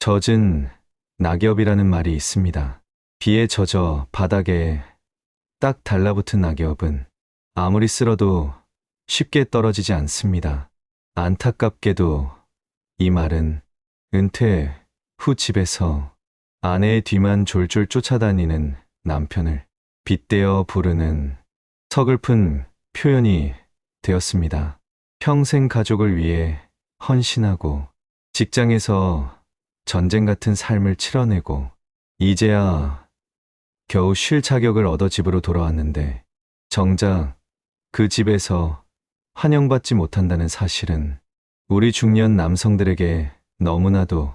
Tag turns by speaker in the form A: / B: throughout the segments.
A: 젖은 낙엽이라는 말이 있습니다. 비에 젖어 바닥에 딱 달라붙은 낙엽은 아무리 쓸어도 쉽게 떨어지지 않습니다. 안타깝게도 이 말은 은퇴 후 집에서 아내의 뒤만 졸졸 쫓아다니는 남편을 빗대어 부르는 서글픈 표현이 되었습니다. 평생 가족을 위해 헌신하고 직장에서 전쟁 같은 삶을 치러내고 이제야 겨우 쉴 자격을 얻어 집으로 돌아왔는데 정작 그 집에서 환영받지 못한다는 사실은 우리 중년 남성들에게 너무나도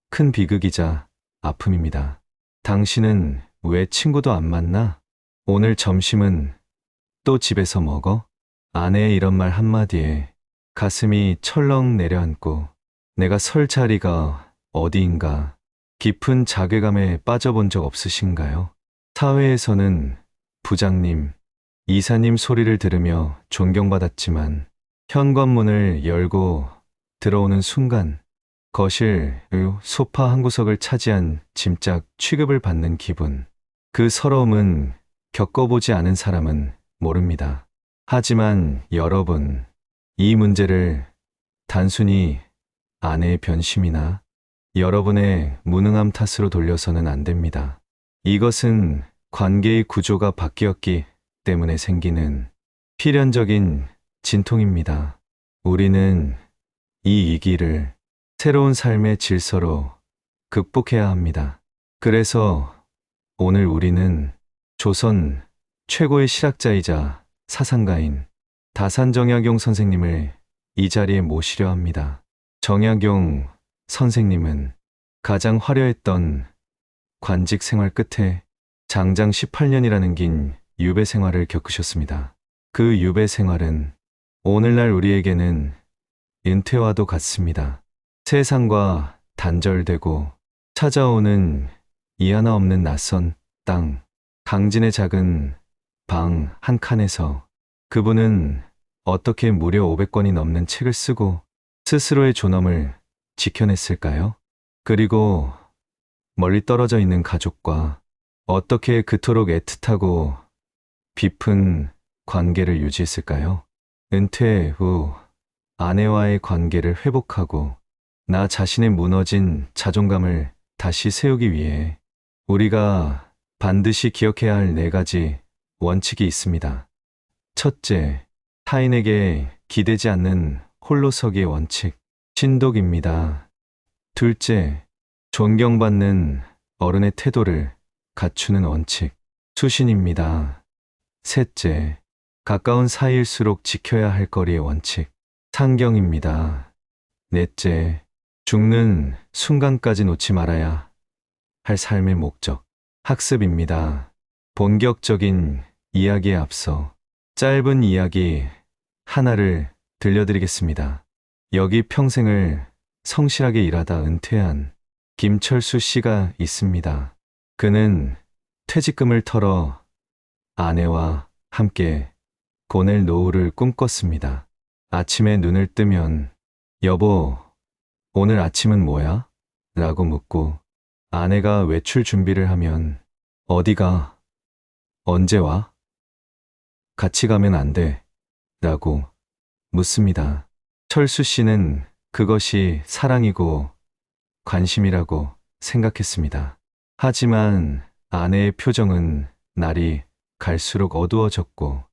A: 큰 비극이자 아픔입니다. 당신은 왜 친구도 안 만나? 오늘 점심은 또 집에서 먹어? 아내의 이런 말 한마디에 가슴이 철렁 내려앉고 내가 설 자리가 어디인가 깊은 자괴감에 빠져본 적 없으신가요? 사회에서는 부장님, 이사님 소리를 들으며 존경받았지만 현관문을 열고 들어오는 순간 거실, 소파 한 구석을 차지한 짐짝 취급을 받는 기분. 그 서러움은 겪어보지 않은 사람은 모릅니다. 하지만 여러분, 이 문제를 단순히 아내의 변심이나 여러분의 무능함 탓으로 돌려서는 안 됩니다. 이것은 관계의 구조가 바뀌었기 때문에 생기는 필연적인 진통입니다. 우리는 이 위기를 새로운 삶의 질서로 극복해야 합니다. 그래서 오늘 우리는 조선 최고의 실학자이자 사상가인 다산정약용 선생님을 이 자리에 모시려 합니다. 정약용 선생님은 가장 화려했던 관직 생활 끝에 장장 18년이라는 긴 유배 생활을 겪으셨습니다. 그 유배 생활은 오늘날 우리에게는 은퇴와도 같습니다. 세상과 단절되고 찾아오는 이 하나 없는 낯선 땅, 강진의 작은 방 한 칸에서 그분은 어떻게 무려 500권이 넘는 책을 쓰고 스스로의 존엄을 지켜냈을까요? 그리고 멀리 떨어져 있는 가족과 어떻게 그토록 애틋하고 깊은 관계를 유지했을까요? 은퇴 후 아내와의 관계를 회복하고 나 자신의 무너진 자존감을 다시 세우기 위해 우리가 반드시 기억해야 할 4가지 원칙이 있습니다. 첫째, 타인에게 기대지 않는 홀로서기의 원칙, 신독입니다. 둘째, 존경받는 어른의 태도를 갖추는 원칙, 수신입니다. 셋째, 가까운 사이일수록 지켜야 할 거리의 원칙, 상경입니다. 넷째, 죽는 순간까지 놓지 말아야 할 삶의 목적, 학습입니다. 본격적인 이야기에 앞서 짧은 이야기 하나를 들려드리겠습니다. 여기 평생을 성실하게 일하다 은퇴한 김철수 씨가 있습니다. 그는 퇴직금을 털어 아내와 함께 보낼 노후를 꿈꿨습니다. 아침에 눈을 뜨면 여보, 오늘 아침은 뭐야? 라고 묻고 아내가 외출 준비를 하면 어디가? 언제 와? 같이 가면 안 돼. 라고 묻습니다. 철수 씨는 그것이 사랑이고 관심이라고 생각했습니다. 하지만 아내의 표정은 날이 갈수록 어두워졌고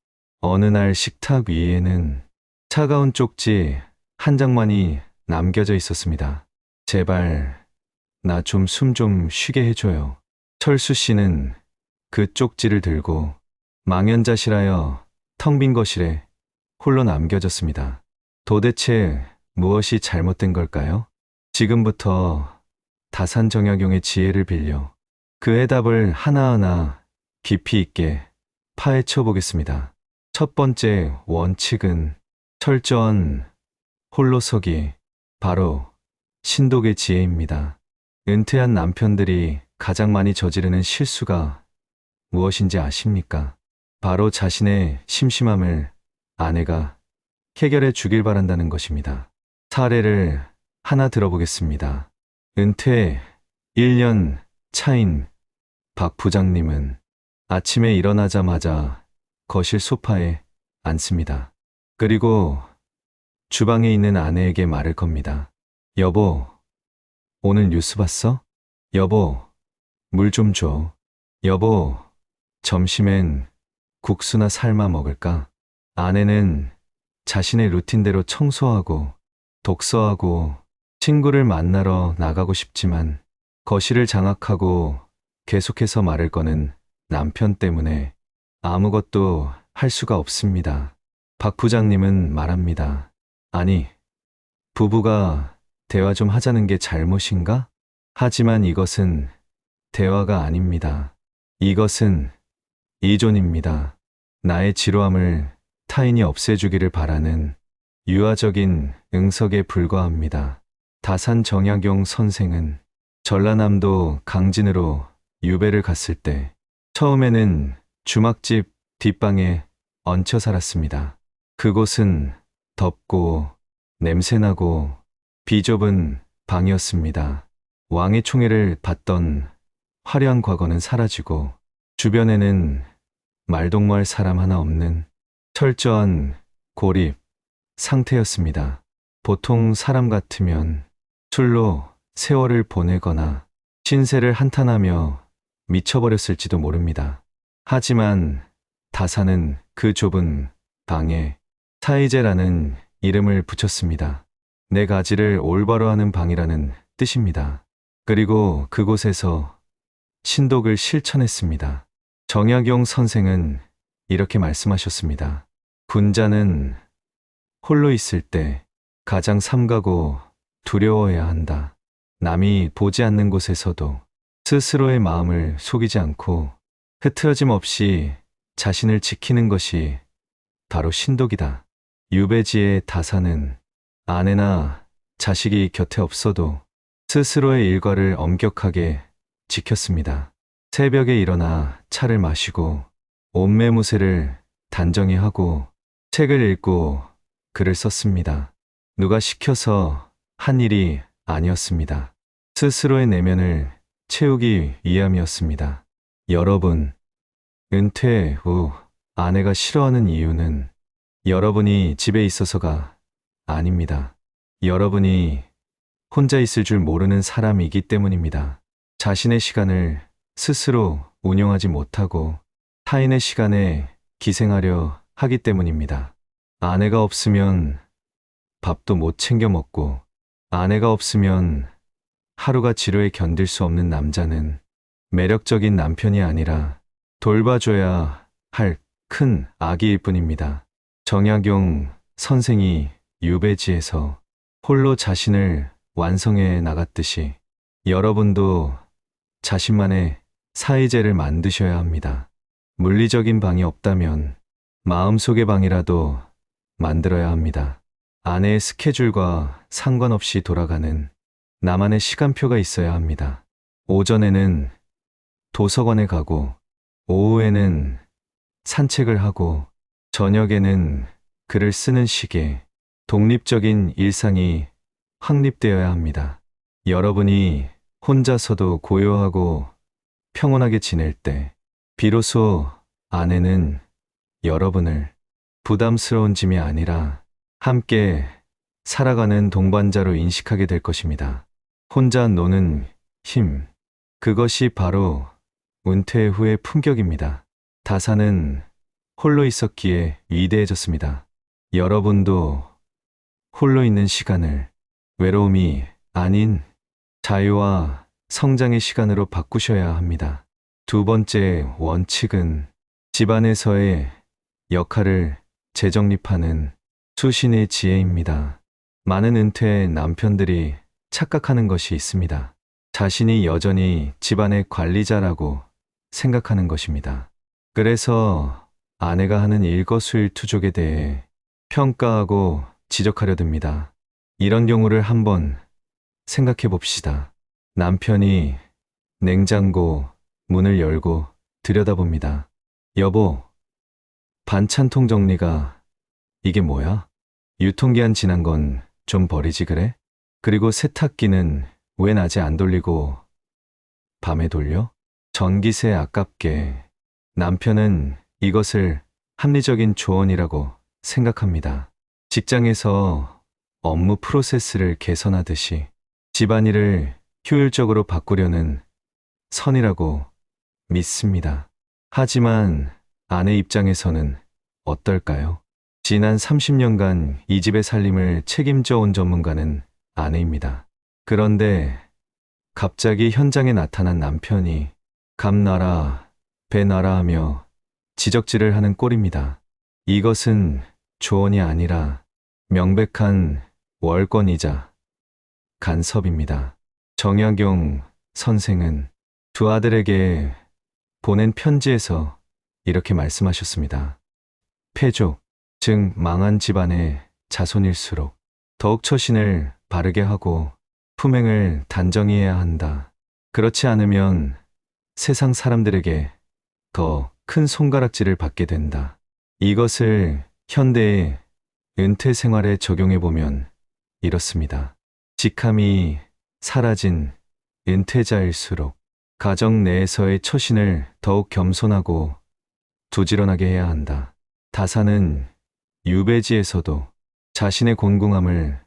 A: 어느 날 식탁 위에는 차가운 쪽지 한 장만이 남겨져 있었습니다. 제발 나 좀 숨 좀 쉬게 해줘요. 철수 씨는 그 쪽지를 들고 망연자실하여 텅 빈 거실에 홀로 남겨졌습니다. 도대체 무엇이 잘못된 걸까요? 지금부터 다산정약용의 지혜를 빌려 그 해답을 하나하나 깊이 있게 파헤쳐 보겠습니다. 첫 번째 원칙은 철저한 홀로서기, 바로 신독의 지혜입니다. 은퇴한 남편들이 가장 많이 저지르는 실수가 무엇인지 아십니까? 바로 자신의 심심함을 아내가 해결해 주길 바란다는 것입니다. 사례를 하나 들어보겠습니다. 은퇴 1년 차인 박 부장님은 아침에 일어나자마자 거실 소파에 앉습니다. 그리고 주방에 있는 아내에게 말을 겁니다. 여보, 오늘 뉴스 봤어? 여보, 물 좀 줘. 여보, 점심엔 국수나 삶아 먹을까? 아내는 자신의 루틴대로 청소하고 독서하고 친구를 만나러 나가고 싶지만 거실을 장악하고 계속해서 말을 거는 남편 때문에 아무것도 할 수가 없습니다. 박 부장님은 말합니다. 아니, 부부가 대화 좀 하자는 게 잘못인가? 하지만 이것은 대화가 아닙니다. 이것은 이존입니다. 나의 지루함을 타인이 없애주기를 바라는 유아적인 응석에 불과합니다. 다산 정약용 선생은 전라남도 강진으로 유배를 갔을 때 처음에는 주막집 뒷방에 얹혀 살았습니다. 그곳은 덥고 냄새나고 비좁은 방이었습니다. 왕의 총애를 받던 화려한 과거는 사라지고 주변에는 말동무할 사람 하나 없는 철저한 고립 상태였습니다. 보통 사람 같으면 술로 세월을 보내거나 신세를 한탄하며 미쳐버렸을지도 모릅니다. 하지만 다사는 그 좁은 방에 사이제라는 이름을 붙였습니다. 내 가지를 올바로 하는 방이라는 뜻입니다. 그리고 그곳에서 신독을 실천했습니다. 정약용 선생은 이렇게 말씀하셨습니다. 군자는 홀로 있을 때 가장 삼가고 두려워해야 한다. 남이 보지 않는 곳에서도 스스로의 마음을 속이지 않고 흐트러짐 없이 자신을 지키는 것이 바로 신독이다. 유배지의 다사는 아내나 자식이 곁에 없어도 스스로의 일과를 엄격하게 지켰습니다. 새벽에 일어나 차를 마시고 옷매무새를 단정히 하고 책을 읽고 글을 썼습니다. 누가 시켜서 한 일이 아니었습니다. 스스로의 내면을 채우기 위함이었습니다. 여러분, 은퇴 후 아내가 싫어하는 이유는 여러분이 집에 있어서가 아닙니다. 여러분이 혼자 있을 줄 모르는 사람이기 때문입니다. 자신의 시간을 스스로 운영하지 못하고 타인의 시간에 기생하려 하기 때문입니다. 아내가 없으면 밥도 못 챙겨 먹고 아내가 없으면 하루가 지루해 견딜 수 없는 남자는 매력적인 남편이 아니라 돌봐줘야 할 큰 아기일 뿐입니다. 정약용 선생이 유배지에서 홀로 자신을 완성해 나갔듯이 여러분도 자신만의 사이제를 만드셔야 합니다. 물리적인 방이 없다면 마음속의 방이라도 만들어야 합니다. 아내의 스케줄과 상관없이 돌아가는 나만의 시간표가 있어야 합니다. 오전에는 도서관에 가고 오후에는 산책을 하고 저녁에는 글을 쓰는 식의 독립적인 일상이 확립되어야 합니다. 여러분이 혼자서도 고요하고 평온하게 지낼 때 비로소 아내는 여러분을 부담스러운 짐이 아니라 함께 살아가는 동반자로 인식하게 될 것입니다. 혼자 노는 힘, 그것이 바로 은퇴 후의 품격입니다. 다사는 홀로 있었기에 위대해졌습니다. 여러분도 홀로 있는 시간을 외로움이 아닌 자유와 성장의 시간으로 바꾸셔야 합니다. 두 번째 원칙은 집안에서의 역할을 재정립하는 수신의 지혜입니다. 많은 은퇴 남편들이 착각하는 것이 있습니다. 자신이 여전히 집안의 관리자라고 생각하는 것입니다. 그래서 아내가 하는 일거수일투족에 대해 평가하고 지적하려 듭니다. 이런 경우를 한번 생각해 봅시다. 남편이 냉장고 문을 열고 들여다봅니다. 여보, 반찬통 정리가 이게 뭐야? 유통기한 지난 건 좀 버리지 그래? 그리고 세탁기는 왜 낮에 안 돌리고 밤에 돌려? 전기세 아깝게. 남편은 이것을 합리적인 조언이라고 생각합니다. 직장에서 업무 프로세스를 개선하듯이 집안일을 효율적으로 바꾸려는 선이라고 믿습니다. 하지만 아내 입장에서는 어떨까요? 지난 30년간 이 집의 살림을 책임져 온 전문가는 아내입니다. 그런데 갑자기 현장에 나타난 남편이 감 놔라, 배 놔라 하며 지적질을 하는 꼴입니다. 이것은 조언이 아니라 명백한 월권이자 간섭입니다. 정약용 선생은 두 아들에게 보낸 편지에서 이렇게 말씀하셨습니다. 패족, 즉 망한 집안의 자손일수록 더욱 처신을 바르게 하고 품행을 단정히 해야 한다. 그렇지 않으면 세상 사람들에게 더 큰 손가락질을 받게 된다. 이것을 현대의 은퇴 생활에 적용해 보면 이렇습니다. 직함이 사라진 은퇴자일수록 가정 내에서의 처신을 더욱 겸손하고 부지런하게 해야 한다. 다사는 유배지에서도 자신의 곤궁함을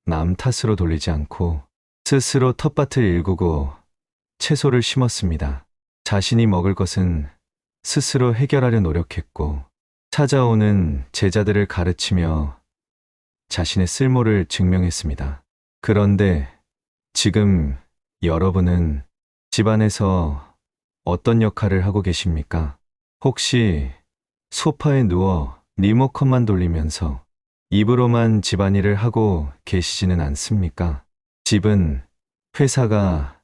A: 남 탓으로 돌리지 않고 스스로 텃밭을 일구고 채소를 심었습니다. 자신이 먹을 것은 스스로 해결하려 노력했고 찾아오는 제자들을 가르치며 자신의 쓸모를 증명했습니다. 그런데 지금 여러분은 집안에서 어떤 역할을 하고 계십니까? 혹시 소파에 누워 리모컨만 돌리면서 입으로만 집안일을 하고 계시지는 않습니까? 집은 회사가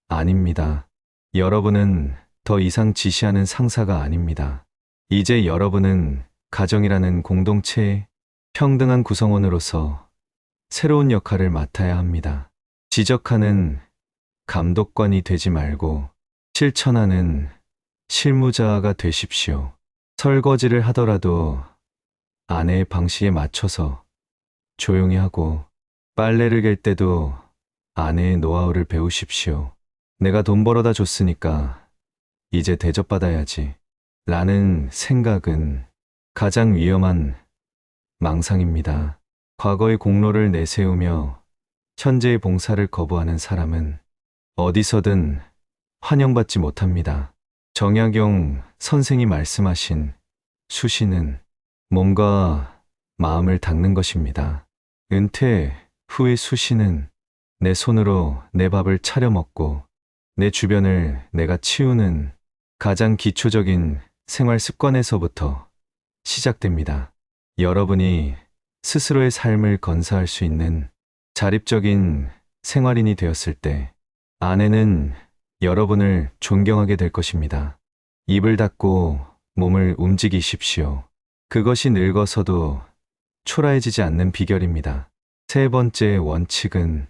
A: 아닙니다. 여러분은 더 이상 지시하는 상사가 아닙니다. 이제 여러분은 가정이라는 공동체의 평등한 구성원으로서 새로운 역할을 맡아야 합니다. 지적하는 감독관이 되지 말고 실천하는 실무자가 되십시오. 설거지를 하더라도 아내의 방식에 맞춰서 조용히 하고 빨래를 갤 때도 아내의 노하우를 배우십시오. 내가 돈 벌어다 줬으니까 이제 대접받아야지 라는 생각은 가장 위험한 망상입니다. 과거의 공로를 내세우며 현재의 봉사를 거부하는 사람은 어디서든 환영받지 못합니다. 정약용 선생이 말씀하신 수시는 몸과 마음을 닦는 것입니다. 은퇴 후의 수시는 내 손으로 내 밥을 차려 먹고 내 주변을 내가 치우는 가장 기초적인 생활 습관에서부터 시작됩니다. 여러분이 스스로의 삶을 건사할 수 있는 자립적인 생활인이 되었을 때 아내는 여러분을 존경하게 될 것입니다. 입을 닫고 몸을 움직이십시오. 그것이 늙어서도 초라해지지 않는 비결입니다. 세 번째 원칙은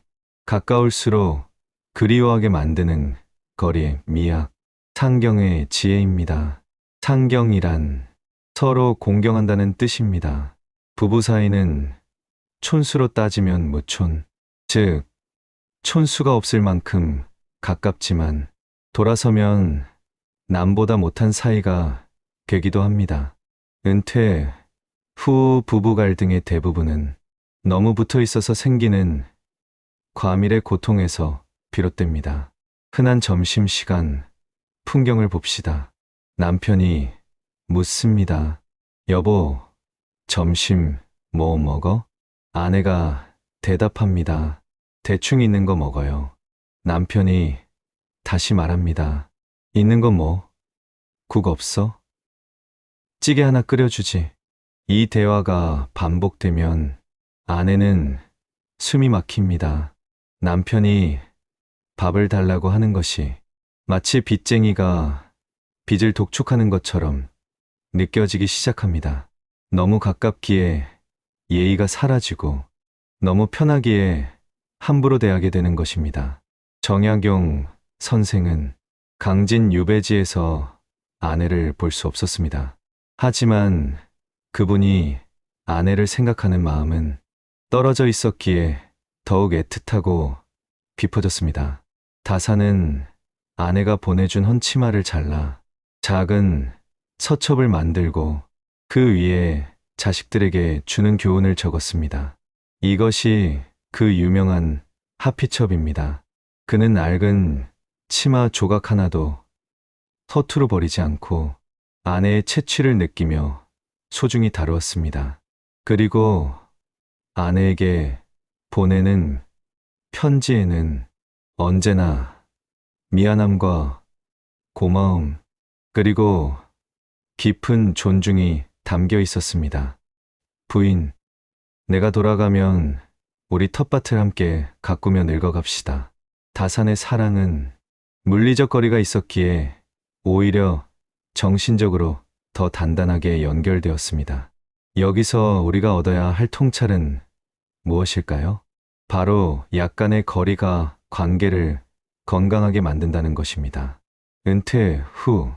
A: 가까울수록 그리워하게 만드는 거리의 미학, 상경의 지혜입니다. 상경이란 서로 공경한다는 뜻입니다. 부부 사이는 촌수로 따지면 무촌, 즉 촌수가 없을 만큼 가깝지만 돌아서면 남보다 못한 사이가 되기도 합니다. 은퇴 후 부부 갈등의 대부분은 너무 붙어 있어서 생기는 과밀의 고통에서 비롯됩니다. 흔한 점심시간 풍경을 봅시다. 남편이 묻습니다. 여보, 점심 뭐 먹어? 아내가 대답합니다. 대충 있는 거 먹어요. 남편이 다시 말합니다. 있는 거 뭐? 국 없어? 찌개 하나 끓여주지. 이 대화가 반복되면 아내는 숨이 막힙니다. 남편이 밥을 달라고 하는 것이 마치 빚쟁이가 빚을 독촉하는 것처럼 느껴지기 시작합니다. 너무 가깝기에 예의가 사라지고 너무 편하기에 함부로 대하게 되는 것입니다. 정약용 선생은 강진 유배지에서 아내를 볼 수 없었습니다. 하지만 그분이 아내를 생각하는 마음은 떨어져 있었기에 더욱 애틋하고 깊어졌습니다. 다사는 아내가 보내준 헌치마를 잘라 작은 서첩을 만들고 그 위에 자식들에게 주는 교훈을 적었습니다. 이것이 그 유명한 하피첩입니다. 그는 낡은 치마 조각 하나도 허투루 버리지 않고 아내의 채취를 느끼며 소중히 다루었습니다. 그리고 아내에게 보내는 편지에는 언제나 미안함과 고마움, 그리고 깊은 존중이 담겨 있었습니다. 부인, 내가 돌아가면 우리 텃밭을 함께 가꾸며 늙어갑시다. 다산의 사랑은 물리적 거리가 있었기에 오히려 정신적으로 더 단단하게 연결되었습니다. 여기서 우리가 얻어야 할 통찰은 무엇일까요? 바로 약간의 거리가 관계를 건강하게 만든다는 것입니다. 은퇴 후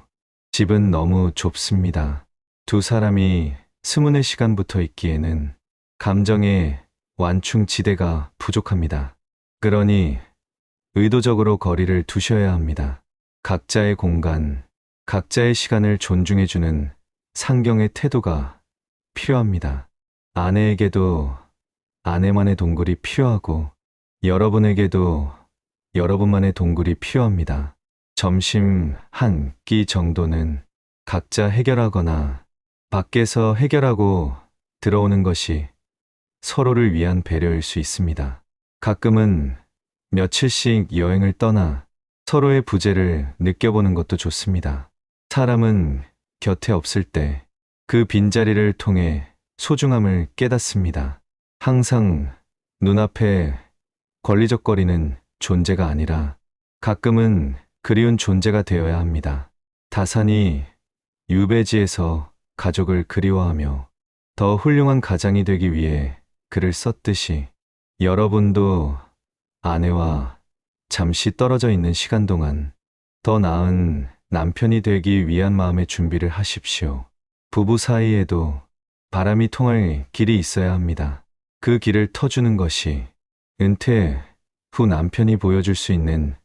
A: 집은 너무 좁습니다. 두 사람이 스문의 시간부터 있기에는 감정의 완충지대가 부족합니다. 그러니 의도적으로 거리를 두셔야 합니다. 각자의 공간, 각자의 시간을 존중해주는 상경의 태도가 필요합니다. 아내에게도 아내만의 동굴이 필요하고 여러분에게도 여러분만의 동굴이 필요합니다. 점심 한 끼 정도는 각자 해결하거나 밖에서 해결하고 들어오는 것이 서로를 위한 배려일 수 있습니다. 가끔은 며칠씩 여행을 떠나 서로의 부재를 느껴보는 것도 좋습니다. 사람은 곁에 없을 때 그 빈자리를 통해 소중함을 깨닫습니다. 항상 눈앞에 걸리적거리는 존재가 아니라 가끔은 그리운 존재가 되어야 합니다. 다산이 유배지에서 가족을 그리워하며 더 훌륭한 가장이 되기 위해 글을 썼듯이 여러분도 아내와 잠시 떨어져 있는 시간 동안 더 나은 남편이 되기 위한 마음의 준비를 하십시오. 부부 사이에도 바람이 통할 길이 있어야 합니다. 그 길을 터주는 것이 은퇴 후 남편이 보여줄 수 있는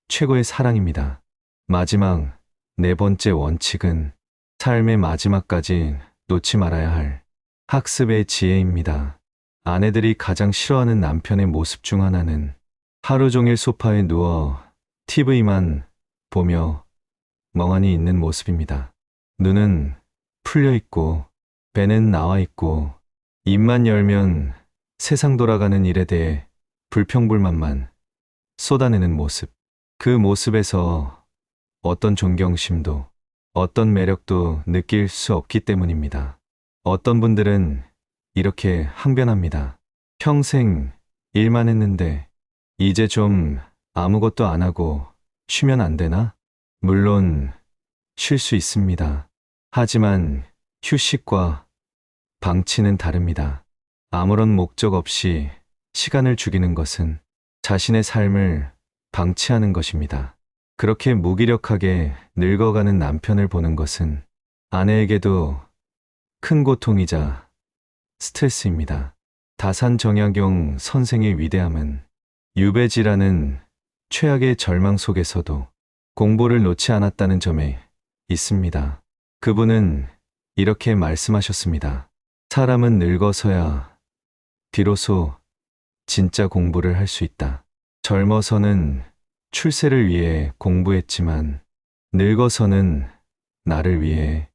A: 최고의 사랑입니다. 마지막 네 번째 원칙은 삶의 마지막까지 놓지 말아야 할 학습의 지혜입니다. 아내들이 가장 싫어하는 남편의 모습 중 하나는 하루 종일 소파에 누워 TV만 보며 멍하니 있는 모습입니다. 눈은 풀려 있고 배는 나와 있고 입만 열면 세상 돌아가는 일에 대해 불평불만만 쏟아내는 모습. 그 모습에서 어떤 존경심도 어떤 매력도 느낄 수 없기 때문입니다. 어떤 분들은 이렇게 항변합니다. 평생 일만 했는데 이제 좀 아무것도 안 하고 쉬면 안 되나? 물론 쉴 수 있습니다. 하지만 휴식과 방치는 다릅니다. 아무런 목적 없이 시간을 죽이는 것은 자신의 삶을 방치하는 것입니다. 그렇게 무기력하게 늙어가는 남편을 보는 것은 아내에게도 큰 고통이자 스트레스입니다. 다산 정약용 선생의 위대함은 유배지라는 최악의 절망 속에서도 공부를 놓지 않았다는 점에 있습니다. 그분은 이렇게 말씀하셨습니다. 사람은 늙어서야 비로소 진짜 공부를 할 수 있다. 젊어서는 출세를 위해 공부했지만 늙어서는 나를 위해,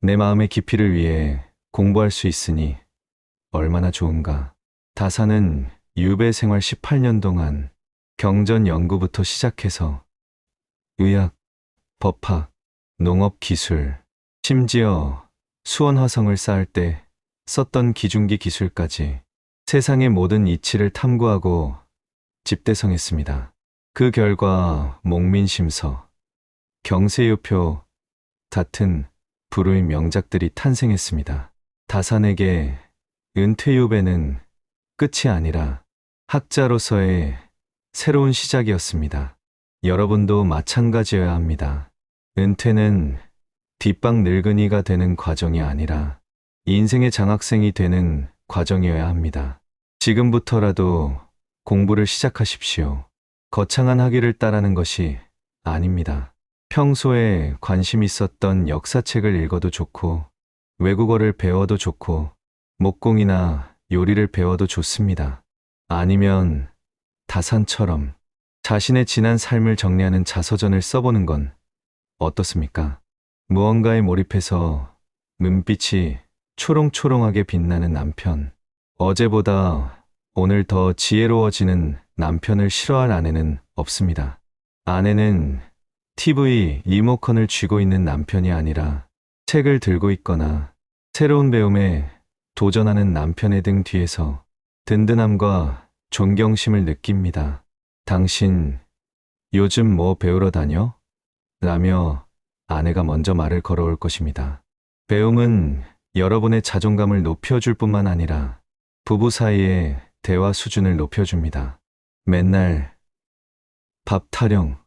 A: 내 마음의 깊이를 위해 공부할 수 있으니 얼마나 좋은가. 다사는 유배 생활 18년 동안 경전 연구부터 시작해서 의학, 법학, 농업 기술, 심지어 수원 화성을 쌓을 때 썼던 기중기 기술까지 세상의 모든 이치를 탐구하고 집대성했습니다. 그 결과 목민심서, 경세유표 같은 불후의 명작들이 탄생했습니다. 다산에게 은퇴유배는 끝이 아니라 학자로서의 새로운 시작이었습니다. 여러분도 마찬가지여야 합니다. 은퇴는 뒷방 늙은이가 되는 과정이 아니라 인생의 장학생이 되는 과정이어야 합니다. 지금부터라도 공부를 시작하십시오. 거창한 학위를 따라는 것이 아닙니다. 평소에 관심 있었던 역사책을 읽어도 좋고, 외국어를 배워도 좋고, 목공이나 요리를 배워도 좋습니다. 아니면 다산처럼 자신의 지난 삶을 정리하는 자서전을 써보는 건 어떻습니까? 무언가에 몰입해서 눈빛이 초롱초롱하게 빛나는 남편. 어제보다 오늘 더 지혜로워지는 남편을 싫어할 아내는 없습니다. 아내는 TV 리모컨을 쥐고 있는 남편이 아니라 책을 들고 있거나 새로운 배움에 도전하는 남편의 등 뒤에서 든든함과 존경심을 느낍니다. 당신 요즘 뭐 배우러 다녀? 라며 아내가 먼저 말을 걸어올 것입니다. 배움은 여러분의 자존감을 높여줄 뿐만 아니라 부부 사이의 대화 수준을 높여줍니다. 맨날 밥 타령,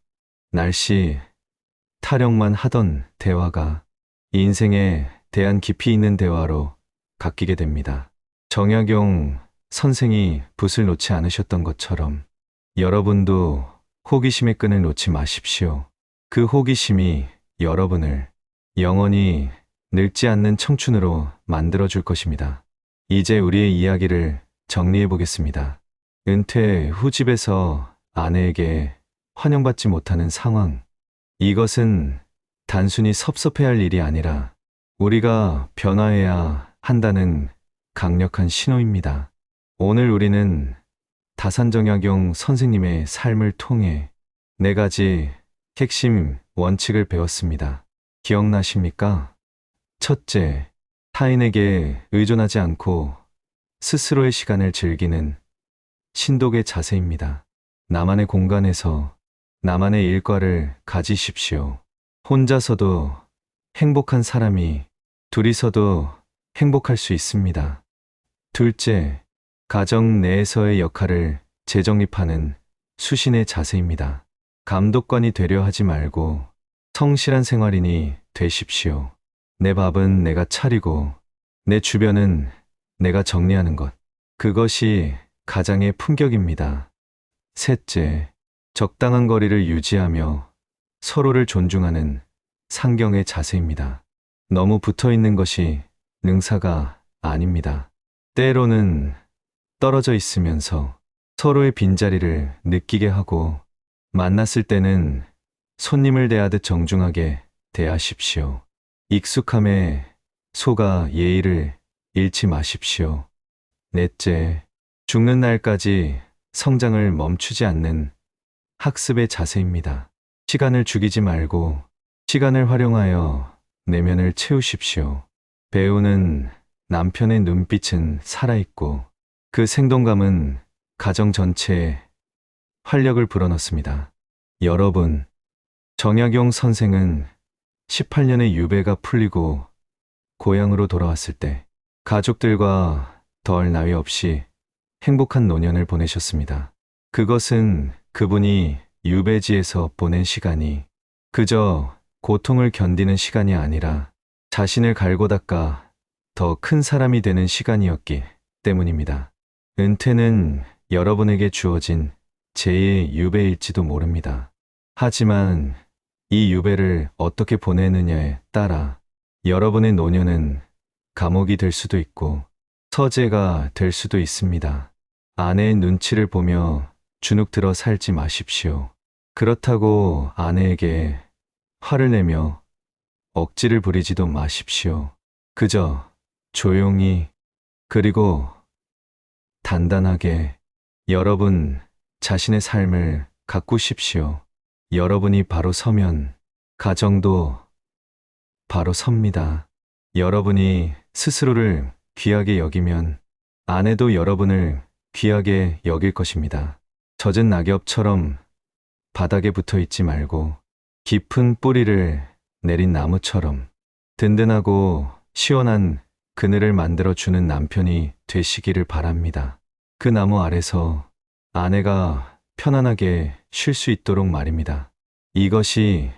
A: 날씨 타령만 하던 대화가 인생에 대한 깊이 있는 대화로 바뀌게 됩니다. 정약용 선생이 붓을 놓지 않으셨던 것처럼 여러분도 호기심의 끈을 놓지 마십시오. 그 호기심이 여러분을 영원히 늙지 않는 청춘으로 만들어줄 것입니다. 이제 우리의 이야기를 정리해 보겠습니다. 은퇴 후 집에서 아내에게 환영받지 못하는 상황. 이것은 단순히 섭섭해할 일이 아니라 우리가 변화해야 한다는 강력한 신호입니다. 오늘 우리는 다산정약용 선생님의 삶을 통해 4가지 핵심 원칙을 배웠습니다. 기억나십니까? 첫째, 타인에게 의존하지 않고 스스로의 시간을 즐기는 신독의 자세입니다. 나만의 공간에서 나만의 일과를 가지십시오. 혼자서도 행복한 사람이 둘이서도 행복할 수 있습니다. 둘째, 가정 내에서의 역할을 재정립하는 수신의 자세입니다. 감독관이 되려 하지 말고 성실한 생활인이 되십시오. 내 밥은 내가 차리고 내 주변은 내가 정리하는 것. 그것이 가장의 품격입니다. 셋째, 적당한 거리를 유지하며 서로를 존중하는 상경의 자세입니다. 너무 붙어 있는 것이 능사가 아닙니다. 때로는 떨어져 있으면서 서로의 빈자리를 느끼게 하고 만났을 때는 손님을 대하듯 정중하게 대하십시오. 익숙함에 속아 예의를 잃지 마십시오. 넷째, 죽는 날까지 성장을 멈추지 않는 학습의 자세입니다. 시간을 죽이지 말고 시간을 활용하여 내면을 채우십시오. 배우는 남편의 눈빛은 살아있고 그 생동감은 가정 전체에 활력을 불어넣습니다. 여러분, 정약용 선생은 18년의 유배가 풀리고 고향으로 돌아왔을 때 가족들과 덜 나위 없이 행복한 노년을 보내셨습니다. 그것은 그분이 유배지에서 보낸 시간이 그저 고통을 견디는 시간이 아니라 자신을 갈고 닦아 더 큰 사람이 되는 시간이었기 때문입니다. 은퇴는 여러분에게 주어진 제2의 유배일지도 모릅니다. 하지만 이 유배를 어떻게 보내느냐에 따라 여러분의 노년은 감옥이 될 수도 있고 서재가 될 수도 있습니다. 아내의 눈치를 보며 주눅 들어 살지 마십시오. 그렇다고 아내에게 화를 내며 억지를 부리지도 마십시오. 그저 조용히 그리고 단단하게 여러분 자신의 삶을 가꾸십시오. 여러분이 바로 서면 가정도 바로 섭니다. 여러분이 스스로를 귀하게 여기면 아내도 여러분을 귀하게 여길 것입니다. 젖은 낙엽처럼 바닥에 붙어 있지 말고 깊은 뿌리를 내린 나무처럼 든든하고 시원한 그늘을 만들어주는 남편이 되시기를 바랍니다. 그 나무 아래서 아내가 편안하게 쉴 수 있도록 말입니다. 이것이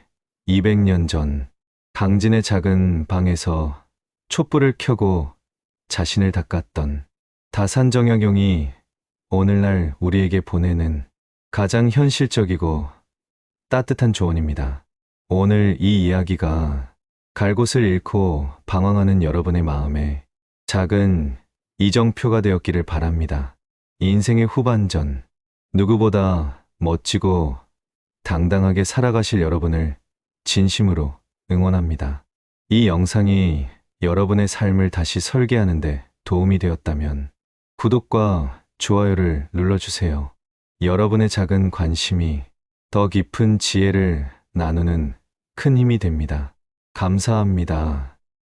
A: 200년 전 강진의 작은 방에서 촛불을 켜고 자신을 닦았던 다산정약용이 오늘날 우리에게 보내는 가장 현실적이고 따뜻한 조언입니다. 오늘 이 이야기가 갈 곳을 잃고 방황하는 여러분의 마음에 작은 이정표가 되었기를 바랍니다. 인생의 후반전, 누구보다 멋지고 당당하게 살아가실 여러분을 진심으로 응원합니다. 이 영상이 여러분의 삶을 다시 설계하는데 도움이 되었다면 구독과 좋아요를 눌러주세요. 여러분의 작은 관심이 더 깊은 지혜를 나누는 큰 힘이 됩니다. 감사합니다.